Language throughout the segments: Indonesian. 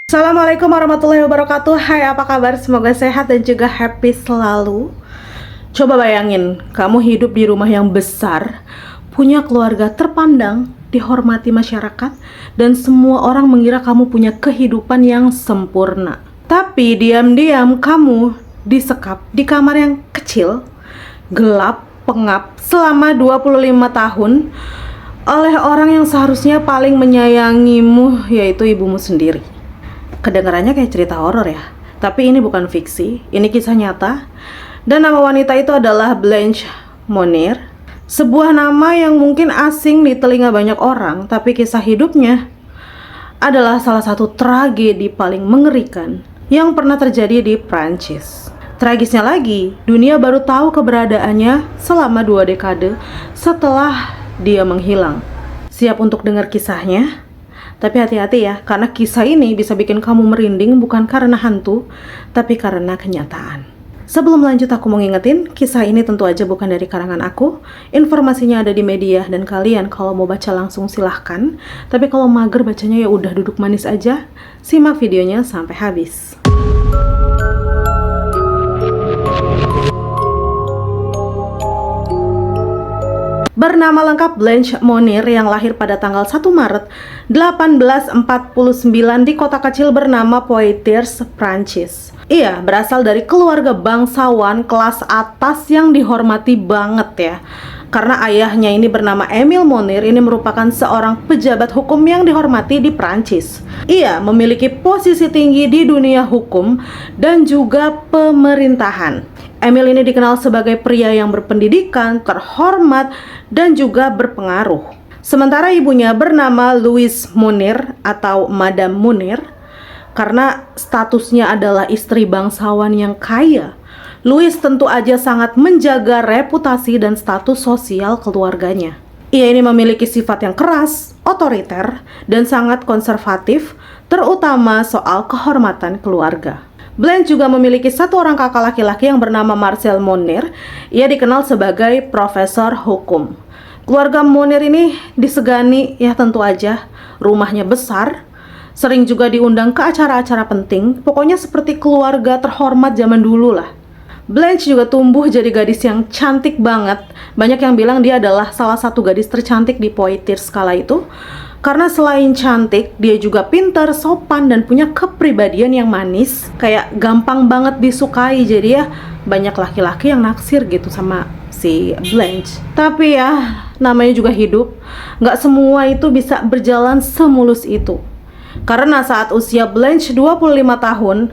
Assalamualaikum warahmatullahi wabarakatuh. Hai, apa kabar? Semoga sehat dan juga happy selalu. Coba bayangin, kamu hidup di rumah yang besar, punya keluarga terpandang, dihormati masyarakat, dan semua orang mengira kamu punya kehidupan yang sempurna. Tapi diam-diam kamu disekap di kamar yang kecil, gelap, pengap selama 25 tahun oleh orang yang seharusnya paling menyayangimu, yaitu ibumu sendiri. Kedengarannya kayak cerita horor ya, tapi ini bukan fiksi, ini kisah nyata. Dan nama wanita itu adalah Blanche Monnier. Sebuah nama yang mungkin asing di telinga banyak orang, tapi kisah hidupnya adalah salah satu tragedi paling mengerikan yang pernah terjadi di Prancis. Tragisnya lagi, dunia baru tahu keberadaannya selama 2 dekade setelah dia menghilang. Siap untuk dengar kisahnya? Tapi hati-hati ya, karena kisah ini bisa bikin kamu merinding bukan karena hantu, tapi karena kenyataan. Sebelum lanjut, aku mau ngingetin, kisah ini tentu aja bukan dari karangan aku. Informasinya ada di media dan kalian kalau mau baca langsung silahkan. Tapi kalau mager bacanya ya udah duduk manis aja. Simak videonya sampai habis. Bernama lengkap Blanche Monnier yang lahir pada tanggal 1 Maret 1849 di kota kecil bernama Poitiers, Prancis. Ia berasal dari keluarga bangsawan kelas atas yang dihormati banget ya. Karena ayahnya ini bernama Émile Monnier, ini merupakan seorang pejabat hukum yang dihormati di Prancis. Ia memiliki posisi tinggi di dunia hukum dan juga pemerintahan. Émile ini dikenal sebagai pria yang berpendidikan, terhormat, dan juga berpengaruh. Sementara ibunya bernama Louise Monnier atau Madame Monnier. Karena statusnya adalah istri bangsawan yang kaya, Louise tentu aja sangat menjaga reputasi dan status sosial keluarganya. Ia ini memiliki sifat yang keras, otoriter, dan sangat konservatif, terutama soal kehormatan keluarga. Blanche juga memiliki satu orang kakak laki-laki yang bernama Marcel Monnier. Ia dikenal sebagai profesor hukum. Keluarga Monnier ini disegani ya tentu aja. Rumahnya besar, sering juga diundang ke acara-acara penting. Pokoknya seperti keluarga terhormat zaman dulu lah. Blanche juga tumbuh jadi gadis yang cantik banget. Banyak yang bilang dia adalah salah satu gadis tercantik di Poitiers kala itu. Karena selain cantik, dia juga pintar, sopan, dan punya kepribadian yang manis. Kayak gampang banget disukai, jadi ya banyak laki-laki yang naksir gitu sama si Blanche. Tapi ya, namanya juga hidup. Nggak semua itu bisa berjalan semulus itu. Karena saat usia Blanche 25 tahun,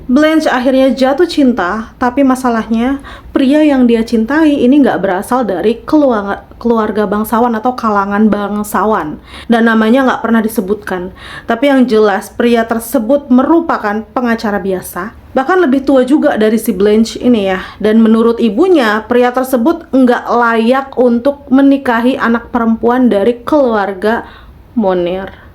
Blanche akhirnya jatuh cinta. Tapi masalahnya, pria yang dia cintai ini nggak berasal dari keluarga bangsawan atau kalangan bangsawan. Dan namanya nggak pernah disebutkan. Tapi yang jelas, pria tersebut merupakan pengacara biasa. Bahkan lebih tua juga dari si Blanche ini ya. Dan menurut ibunya, pria tersebut nggak layak untuk menikahi anak perempuan dari keluarga Monnier.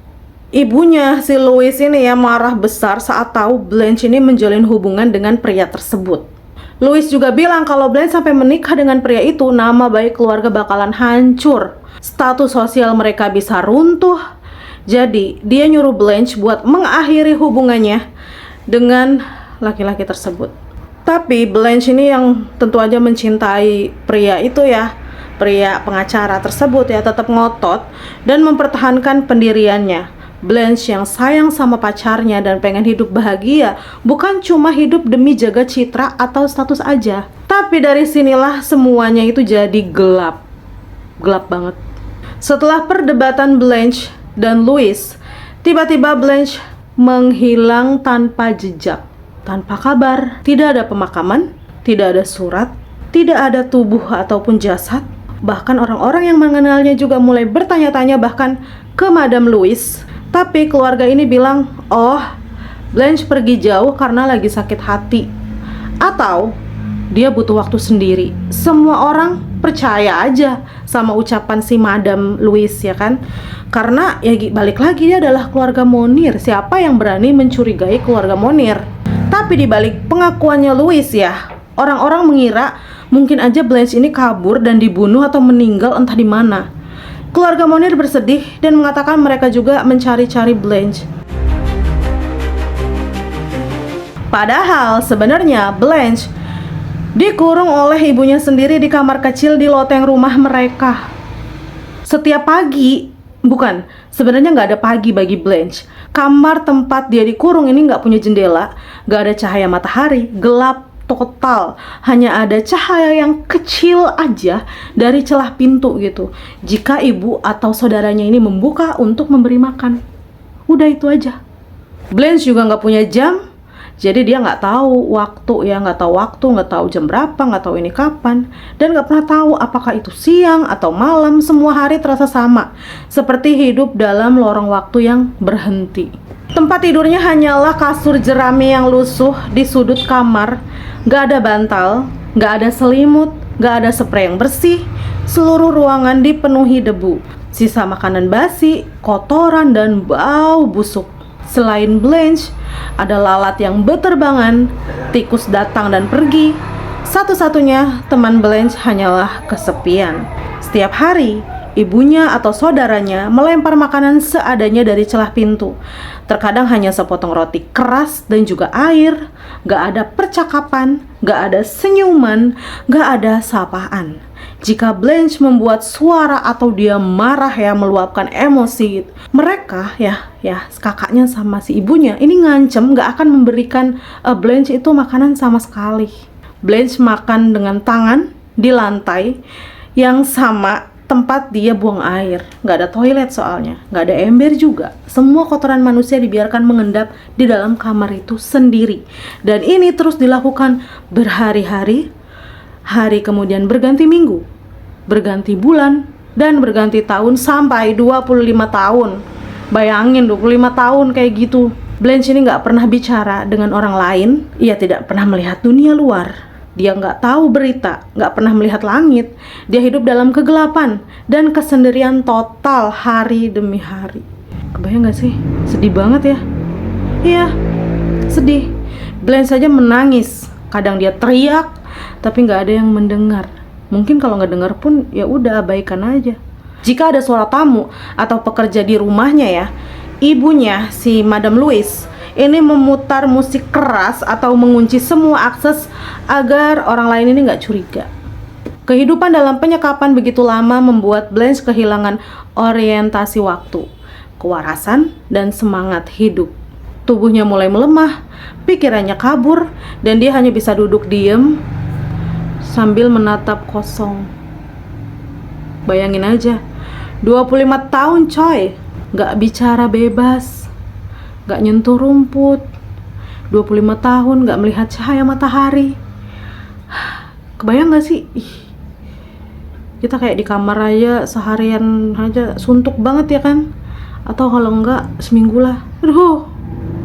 Ibunya si Louise ini ya marah besar saat tahu Blanche ini menjalin hubungan dengan pria tersebut. Louise juga bilang kalau Blanche sampai menikah dengan pria itu, nama baik keluarga bakalan hancur. Status sosial mereka bisa runtuh. Jadi dia nyuruh Blanche buat mengakhiri hubungannya dengan laki-laki tersebut. Tapi Blanche ini yang tentu aja mencintai pria itu ya, pria pengacara tersebut ya, tetap ngotot dan mempertahankan pendiriannya. Blanche yang sayang sama pacarnya dan pengen hidup bahagia, bukan cuma hidup demi jaga citra atau status aja. Tapi dari sinilah semuanya itu jadi gelap. Gelap banget. Setelah perdebatan Blanche dan Louise, tiba-tiba Blanche menghilang tanpa jejak, tanpa kabar. Tidak ada pemakaman, tidak ada surat, tidak ada tubuh ataupun jasad. Bahkan orang-orang yang mengenalnya juga mulai bertanya-tanya bahkan ke Madame Louise. Tapi keluarga ini bilang, oh, Blanche pergi jauh karena lagi sakit hati. Atau dia butuh waktu sendiri. Semua orang percaya aja sama ucapan si Madame Louise ya kan. Karena ya balik lagi dia adalah keluarga Monnier. Siapa yang berani mencurigai keluarga Monnier? Tapi di balik pengakuannya Louise ya, orang-orang mengira mungkin aja Blanche ini kabur dan dibunuh atau meninggal entah di mana. Keluarga Monnier bersedih dan mengatakan mereka juga mencari-cari Blanche. Padahal sebenarnya Blanche dikurung oleh ibunya sendiri di kamar kecil di loteng rumah mereka. Setiap pagi, bukan, sebenarnya nggak ada pagi bagi Blanche. Kamar tempat dia dikurung ini nggak punya jendela, nggak ada cahaya matahari, gelap total. Hanya ada cahaya yang kecil aja dari celah pintu gitu. Jika ibu atau saudaranya ini membuka untuk memberi makan. Udah itu aja. Blanche juga nggak punya jam, jadi dia nggak tahu waktu ya, nggak tahu jam berapa, nggak tahu ini kapan, dan nggak pernah tahu apakah itu siang atau malam. Semua hari terasa sama, seperti hidup dalam lorong waktu yang berhenti. Tempat tidurnya hanyalah kasur jerami yang lusuh di sudut kamar. Nggak ada bantal, nggak ada selimut, nggak ada spray yang bersih. Seluruh ruangan dipenuhi debu, sisa makanan basi, kotoran, dan bau busuk. Selain Blanche, ada lalat yang beterbangan, tikus datang dan pergi. Satu-satunya teman Blanche hanyalah kesepian. Setiap hari, ibunya atau saudaranya melempar makanan seadanya dari celah pintu. Terkadang hanya sepotong roti keras dan juga air. Gak ada percakapan, gak ada senyuman, gak ada sapaan. Jika Blanche membuat suara atau dia marah ya, meluapkan emosi, mereka ya kakaknya sama si ibunya ini ngancem gak akan memberikan Blanche itu makanan sama sekali. Blanche makan dengan tangan di lantai yang sama tempat dia buang air. Gak ada toilet soalnya, gak ada ember juga. Semua kotoran manusia dibiarkan mengendap di dalam kamar itu sendiri. Dan ini terus dilakukan berhari-hari. Hari kemudian berganti minggu, berganti bulan, dan berganti tahun sampai 25 tahun. Bayangin 25 tahun kayak gitu. Blanche ini gak pernah bicara dengan orang lain. Ia tidak pernah melihat dunia luar. Dia gak tahu berita, gak pernah melihat langit. Dia hidup dalam kegelapan dan kesendirian total hari demi hari. Kebayang gak sih? Sedih banget ya. Iya, sedih. Blanche saja menangis. Kadang dia teriak, tapi nggak ada yang mendengar. Mungkin kalau nggak dengar pun ya udah abaikan aja. Jika ada suara tamu atau pekerja di rumahnya ya, ibunya si Madame Louise ini memutar musik keras atau mengunci semua akses agar orang lain ini nggak curiga. Kehidupan dalam penyekapan begitu lama membuat Blanche kehilangan orientasi waktu, kewarasan, dan semangat hidup. Tubuhnya mulai melemah, pikirannya kabur, dan dia hanya bisa duduk diem sambil menatap kosong. Bayangin aja, 25 tahun coy, gak bicara bebas, gak nyentuh rumput, 25 tahun gak melihat cahaya matahari. Kebayang gak sih? Kita kayak di kamar aja seharian aja suntuk banget ya kan? Atau kalau enggak seminggu lah. Aduh.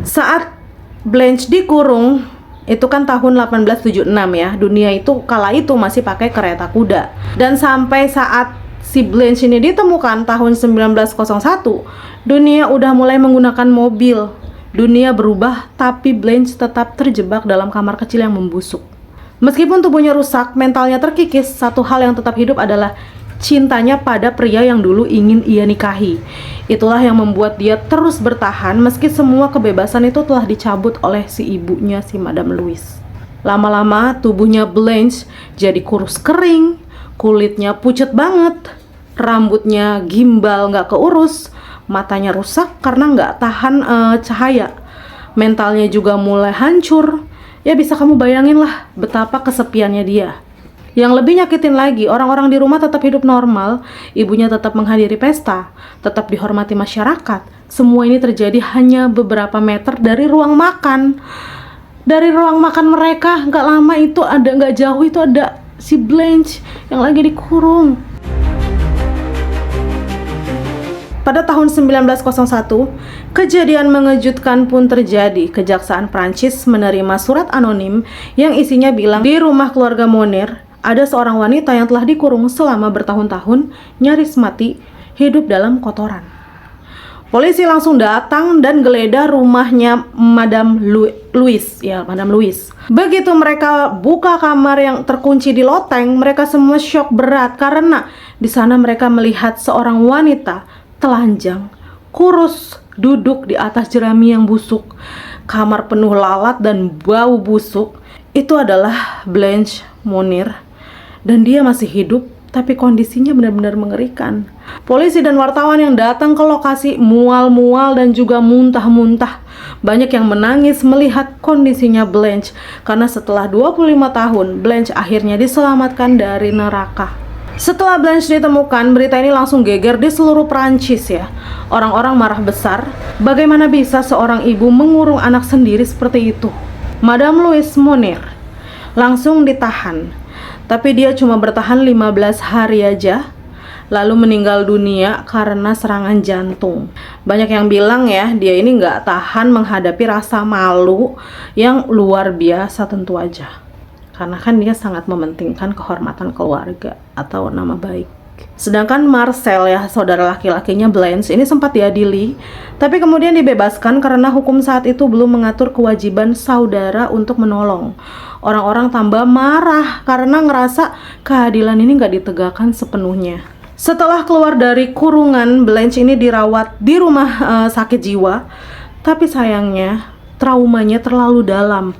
Saat Blanche dikurung, itu kan tahun 1876 ya. Dunia itu kala itu masih pakai kereta kuda. Dan sampai saat si Blanche ini ditemukan tahun 1901, dunia udah mulai menggunakan mobil. Dunia berubah, tapi Blanche tetap terjebak dalam kamar kecil yang membusuk. Meskipun tubuhnya rusak, mentalnya terkikis, satu hal yang tetap hidup adalah cintanya pada pria yang dulu ingin ia nikahi. Itulah yang membuat dia terus bertahan meski semua kebebasan itu telah dicabut oleh si ibunya, si Madame Louise. Lama-lama tubuhnya Blanche jadi kurus kering, kulitnya pucat banget, rambutnya gimbal gak keurus, matanya rusak karena gak tahan cahaya. Mentalnya juga mulai hancur. Ya bisa kamu bayangin lah betapa kesepiannya dia. Yang lebih nyakitin lagi, orang-orang di rumah tetap hidup normal, ibunya tetap menghadiri pesta, tetap dihormati masyarakat. Semua ini terjadi hanya beberapa meter dari ruang makan. Dari ruang makan mereka, gak lama itu ada, gak jauh itu ada si Blanche yang lagi dikurung. Pada tahun 1901, kejadian mengejutkan pun terjadi. Kejaksaan Prancis menerima surat anonim yang isinya bilang di rumah keluarga Monir ada seorang wanita yang telah dikurung selama bertahun-tahun, nyaris mati, hidup dalam kotoran. Polisi langsung datang dan geledah rumahnya Madame Louise. Begitu mereka buka kamar yang terkunci di loteng, mereka semua syok berat karena di sana mereka melihat seorang wanita telanjang, kurus, duduk di atas jerami yang busuk. kamar penuh lalat dan bau busuk. Itu adalah Blanche Monir, dan dia masih hidup, tapi kondisinya benar-benar mengerikan. Polisi dan wartawan yang datang ke lokasi mual-mual dan juga muntah-muntah. Banyak yang menangis melihat kondisinya Blanche, karena setelah 25 tahun, Blanche akhirnya diselamatkan dari neraka. Setelah Blanche ditemukan, berita ini langsung geger di seluruh Prancis ya. Orang-orang marah besar, bagaimana bisa seorang ibu mengurung anak sendiri seperti itu. Madame Louise Monir langsung ditahan, tapi dia cuma bertahan 15 hari aja, lalu meninggal dunia karena serangan jantung. Banyak yang bilang ya, dia ini nggak tahan menghadapi rasa malu yang luar biasa tentu aja. Karena kan dia sangat mementingkan kehormatan keluarga atau nama baik. Sedangkan Marcel ya, saudara laki-lakinya Blanche ini sempat diadili, tapi kemudian dibebaskan karena hukum saat itu belum mengatur kewajiban saudara untuk menolong. Orang-orang tambah marah karena ngerasa keadilan ini nggak ditegakkan sepenuhnya. Setelah keluar dari kurungan, Blanche ini dirawat di rumah sakit jiwa, tapi sayangnya traumanya terlalu dalam.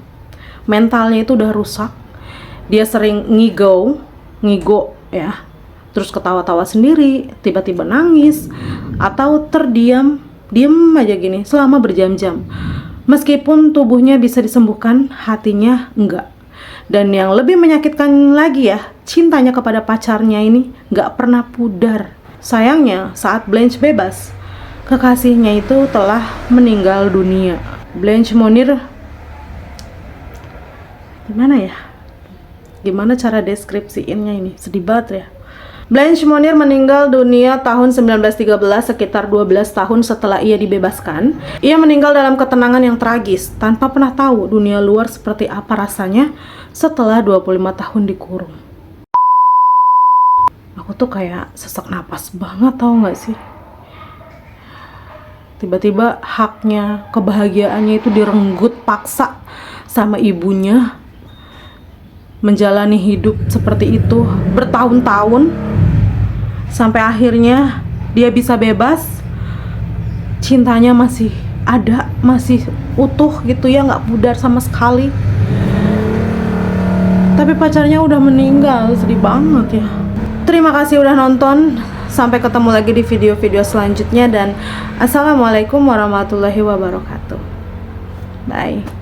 Mentalnya itu udah rusak. Dia sering ngigo ya, terus ketawa-tawa sendiri, tiba-tiba nangis, atau diam aja gini selama berjam-jam. Meskipun tubuhnya bisa disembuhkan, hatinya enggak. Dan yang lebih menyakitkan lagi ya, cintanya kepada pacarnya ini enggak pernah pudar. Sayangnya saat Blanche bebas, kekasihnya itu telah meninggal dunia. Blanche Monir, gimana cara deskripsiinnya ini? Sedih banget ya. Blanche Monir meninggal dunia tahun 1913, sekitar 12 tahun setelah ia dibebaskan. Ia meninggal dalam ketenangan yang tragis, tanpa pernah tahu dunia luar seperti apa rasanya setelah 25 tahun dikurung. Aku tuh kayak sesak napas banget, tau gak sih? Tiba-tiba haknya, kebahagiaannya itu direnggut paksa sama ibunya. Menjalani hidup seperti itu bertahun-tahun, sampai akhirnya dia bisa bebas. Cintanya masih ada, masih utuh gitu ya, nggak pudar sama sekali. Tapi pacarnya udah meninggal, sedih banget ya. Terima kasih udah nonton. Sampai ketemu lagi di video-video selanjutnya, dan assalamualaikum warahmatullahi wabarakatuh. Bye.